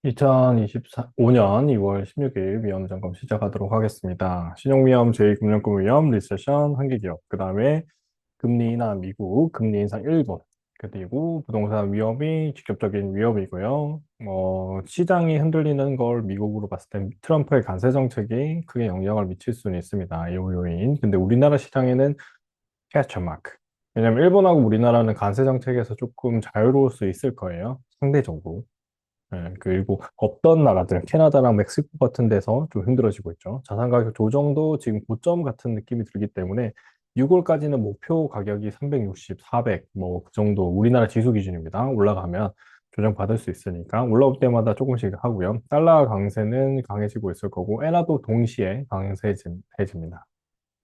2025년 2월 16일 위험 점검 시작하도록 하겠습니다. 신용위험, 제2금융권 위험, 리세션, 한계기업, 그 다음에 금리 인하 미국, 금리 인상 일본, 그리고 부동산 위험이 직접적인 위험이고요. 시장이 흔들리는 걸 미국으로 봤을 때 트럼프의 관세 정책이 크게 영향을 미칠 수는 있습니다. 이 요인. 근데 우리나라 시장에는 캐쳐 마크. 왜냐면 일본하고 우리나라는 관세 정책에서 조금 자유로울 수 있을 거예요. 상대적으로. 그리고 없던 나라들, 캐나다랑 멕시코 같은 데서 좀 힘들어지고 있죠. 자산 가격 조정도 지금 고점 같은 느낌이 들기 때문에 6월까지는 목표 가격이 360, 400, 뭐 그 정도 우리나라 지수 기준입니다. 올라가면 조정받을 수 있으니까 올라올 때마다 조금씩 하고요. 달러 강세는 강해지고 있을 거고, 엔화도 동시에 강세해집니다.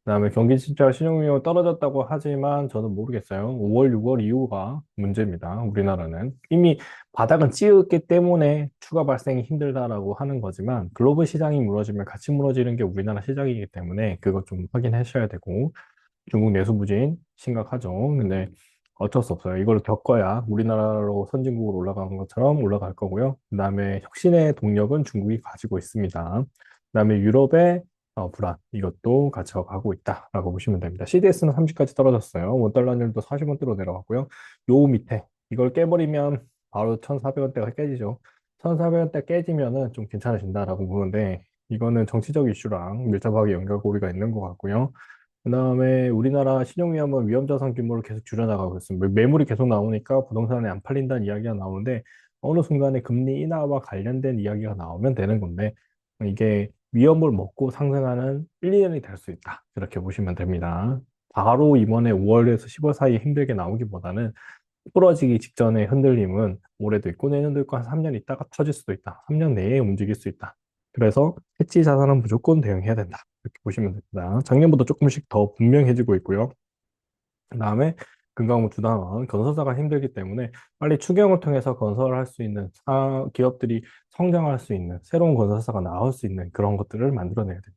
그다음에 경기 진짜 신용위험 떨어졌다고 하지만 저는 모르겠어요. 5월, 6월 이후가 문제입니다. 우리나라는 이미 바닥은 찍었기 때문에 추가 발생이 힘들다라고 하는 거지만 글로벌 시장이 무너지면 같이 무너지는 게 우리나라 시장이기 때문에 그것 좀 확인하셔야 되고 중국 내수 부진 심각하죠. 근데 어쩔 수 없어요. 이걸 겪어야 우리나라로 선진국으로 올라가는 것처럼 올라갈 거고요. 그다음에 혁신의 동력은 중국이 가지고 있습니다. 그다음에 유럽의 불안 이것도 같이 가고 있다라고 보시면 됩니다. CDS는 30까지 떨어졌어요. 원달러율도 40원대로 내려갔고요. 요 밑에 이걸 깨버리면 바로 1,400원대가 깨지죠. 1,400원대 깨지면은 좀 괜찮아진다라고 보는데 이거는 정치적 이슈랑 밀접하게 연결고리가 있는 것 같고요. 그다음에 우리나라 신용위험은 위험자산 규모를 계속 줄여나가고 있습니다. 매물이 계속 나오니까 부동산이 안 팔린다는 이야기가 나오는데 어느 순간에 금리 인하와 관련된 이야기가 나오면 되는 건데 이게 위험을 먹고 상승하는 1, 2년이 될 수 있다. 그렇게 보시면 됩니다. 바로 이번에 5월에서 10월 사이에 힘들게 나오기보다는 부러지기 직전의 흔들림은 올해도 있고 내년도 있고 한 3년 있다가 터질 수도 있다. 3년 내에 움직일 수 있다. 그래서 해지 자산은 무조건 대응해야 된다. 이렇게 보시면 됩니다. 작년보다 조금씩 더 분명해지고 있고요. 그다음에 금강무 주당은 건설사가 힘들기 때문에 빨리 추경을 통해서 건설할 수 있는 기업들이 성장할 수 있는 새로운 건설사가 나올 수 있는 그런 것들을 만들어내야 됩니다.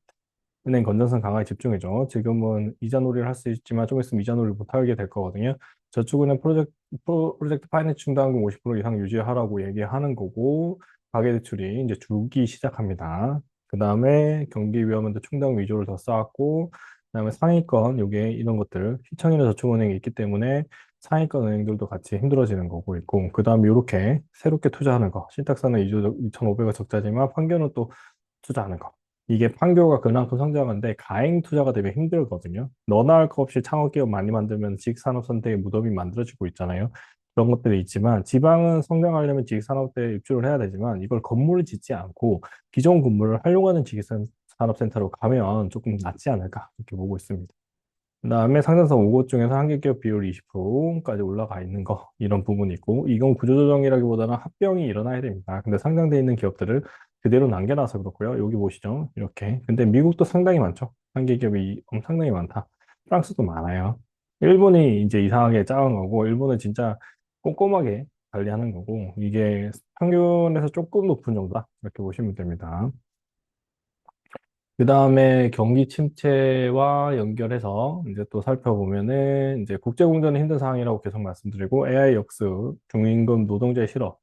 은행 건전성 강화에 집중이죠. 지금은 이자놀이를 할 수 있지만 좀 있으면 이자놀이 못하게 될 거거든요. 저축은행 프로젝트 파이낸스 충당금 50% 이상 유지하라고 얘기하는 거고, 가계대출이 이제 줄기 시작합니다. 그 다음에 경기 위험한데 충당 위조를 더 쌓았고, 그 다음에 상위권, 요게 이런 것들, 휘청이나 저축은행이 있기 때문에 상위권 은행들도 같이 힘들어지는 거고 있고, 그 다음에 이렇게 새롭게 투자하는 거, 신탁사는 2,500억 적자지만 판교는 또 투자하는 거. 이게 판교가 그만큼 성장하는데 가행 투자가 되면 힘들거든요. 너나 할 거 없이 창업기업 많이 만들면 지식산업 선택의 무덤이 만들어지고 있잖아요. 그런 것들이 있지만 지방은 성장하려면 지식산업대에 입주를 해야 되지만 이걸 건물을 짓지 않고 기존 건물을 활용하는 지식산업센터로 가면 조금 낫지 않을까 이렇게 보고 있습니다. 그다음에 상장사 5곳 중에서 한계기업 비율 20%까지 올라가 있는 거 이런 부분이 있고 이건 구조조정이라기보다는 합병이 일어나야 됩니다. 근데 상장돼 있는 기업들을 그대로 남겨놔서 그렇고요. 여기 보시죠. 이렇게. 근데 미국도 상당히 많죠. 한계기업이 상당히 많다. 프랑스도 많아요. 일본이 이제 이상하게 작은 거고 일본은 진짜 꼼꼼하게 관리하는 거고 이게 평균에서 조금 높은 정도다. 이렇게 보시면 됩니다. 그 다음에 경기 침체와 연결해서 이제 또 살펴보면은 이제 국제공조는 힘든 상황이라고 계속 말씀드리고 AI 역습, 중임금 노동자의 실업,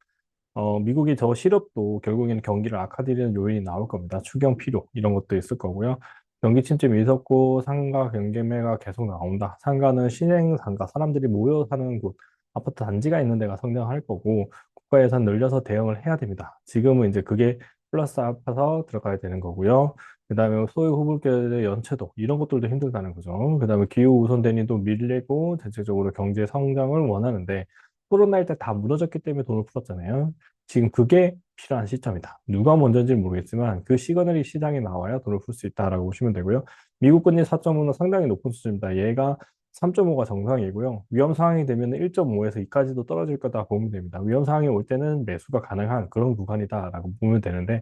미국이 저 실업도 결국에는 경기를 악화시키는 요인이 나올 겁니다. 추경 필요 이런 것도 있을 거고요. 경기 침체 미섭고 상가 경매가 계속 나온다. 상가는 신행 상가, 사람들이 모여 사는 곳, 아파트 단지가 있는 데가 성장할 거고 국가 예산 늘려서 대응을 해야 됩니다. 지금은 이제 그게 플러스 알파서 들어가야 되는 거고요. 그다음에 소유 후불결의 연체도 이런 것들도 힘들다는 거죠. 그다음에 기후 우선 대니도 밀리고 전체적으로 경제 성장을 원하는데 코로나일 때 다 무너졌기 때문에 돈을 풀었잖아요. 지금 그게 필요한 시점이다. 누가 먼저인지는 모르겠지만 그 시그널이 시장에 나와야 돈을 풀 수 있다라고 보시면 되고요. 미국 금리 4.5는 상당히 높은 수준입니다. 얘가 3.5가 정상이고요. 위험 상황이 되면 1.5에서 2까지도 떨어질 거다 보면 됩니다. 위험 상황이 올 때는 매수가 가능한 그런 구간이다라고 보면 되는데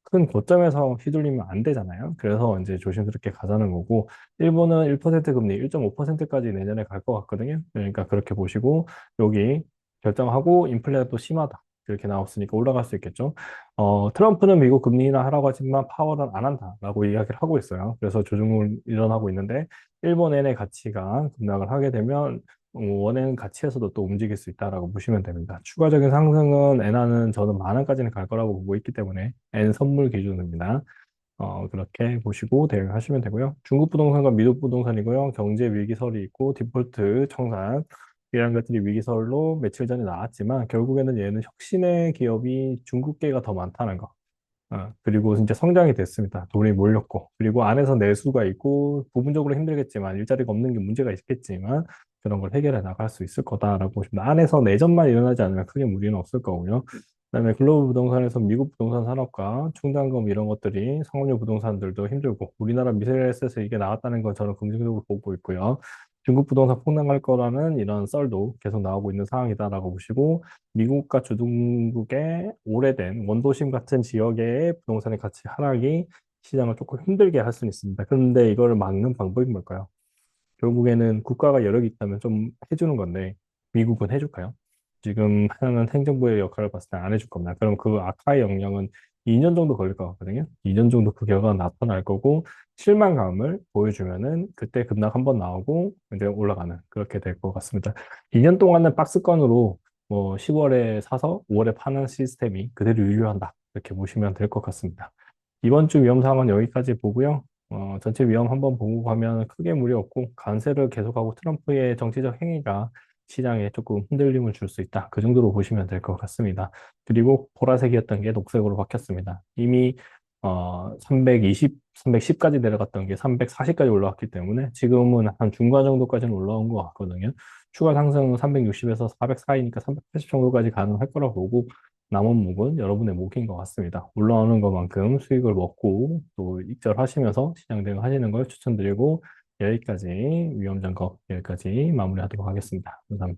큰 고점에서 휘둘리면 안 되잖아요. 그래서 이제 조심스럽게 가자는 거고 일본은 1% 금리 1.5%까지 내년에 갈 것 같거든요. 그러니까 그렇게 보시고 여기 결정하고 인플레가 또 심하다. 이렇게 나왔으니까 올라갈 수 있겠죠. 트럼프는 미국 금리 인하하라고 하지만 파월은 안 한다라고 이야기를 하고 있어요. 그래서 조정을 일어나고 있는데 일본 엔의 가치가 급락을 하게 되면 원행 가치에서도 또 움직일 수 있다라고 보시면 됩니다. 추가적인 상승은 엔화는 저는 만 원까지는 갈 거라고 보고 있기 때문에 엔 선물 기준입니다. 그렇게 보시고 대응하시면 되고요. 중국 부동산과 미국 부동산이고요. 경제 위기설이 있고 디폴트 청산 이런 것들이 위기설로 며칠 전에 나왔지만 결국에는 얘는 혁신의 기업이 중국계가 더 많다는 거. 그리고 진짜 성장이 됐습니다. 돈이 몰렸고. 그리고 안에서 내수가 있고, 부분적으로 힘들겠지만, 일자리가 없는 게 문제가 있겠지만, 그런 걸 해결해 나갈 수 있을 거다라고 보십니다. 안에서 내전만 일어나지 않으면 크게 무리는 없을 거고요. 그다음에 글로벌 부동산에서 미국 부동산 산업과 충당금 이런 것들이 상업용 부동산들도 힘들고, 우리나라 미세에셋에서 이게 나왔다는 걸 저는 긍정적으로 보고 있고요. 중국 부동산 폭락할 거라는 이런 썰도 계속 나오고 있는 상황이다라고 보시고, 미국과 중국의 오래된 원도심 같은 지역의 부동산의 가치 하락이 시장을 조금 힘들게 할 수는 있습니다. 그런데 이걸 막는 방법이 뭘까요? 결국에는 국가가 여력이 있다면 좀 해주는 건데 미국은 해줄까요? 지금 하는 행정부의 역할을 봤을 때 안 해줄 겁니다. 그럼 그 악화의 영향은 2년 정도 걸릴 것 같거든요. 2년 정도 그 결과가 나타날 거고 실망감을 보여주면은 그때 급락 한번 나오고 이제 올라가는 그렇게 될 것 같습니다. 2년 동안은 박스권으로 뭐 10월에 사서 5월에 파는 시스템이 그대로 유효한다. 이렇게 보시면 될 것 같습니다. 이번 주 위험 상황은 여기까지 보고요. 전체 위험 한번 보고 가면 크게 무리 없고 관세를 계속하고 트럼프의 정치적 행위가 시장에 조금 흔들림을 줄 수 있다. 그 정도로 보시면 될 것 같습니다. 그리고 보라색이었던 게 녹색으로 바뀌었습니다. 이미 320, 310까지 내려갔던 게 340까지 올라왔기 때문에 지금은 한 중간 정도까지는 올라온 것 같거든요. 추가 상승은 360에서 400 사이니까 380 정도까지 가능할 거라고 보고 남은 목은 여러분의 목인 것 같습니다. 올라오는 것만큼 수익을 먹고 또 익절하시면서 시장 대응하시는 걸 추천드리고 여기까지 위험 점검 여기까지 마무리하도록 하겠습니다. 감사합니다.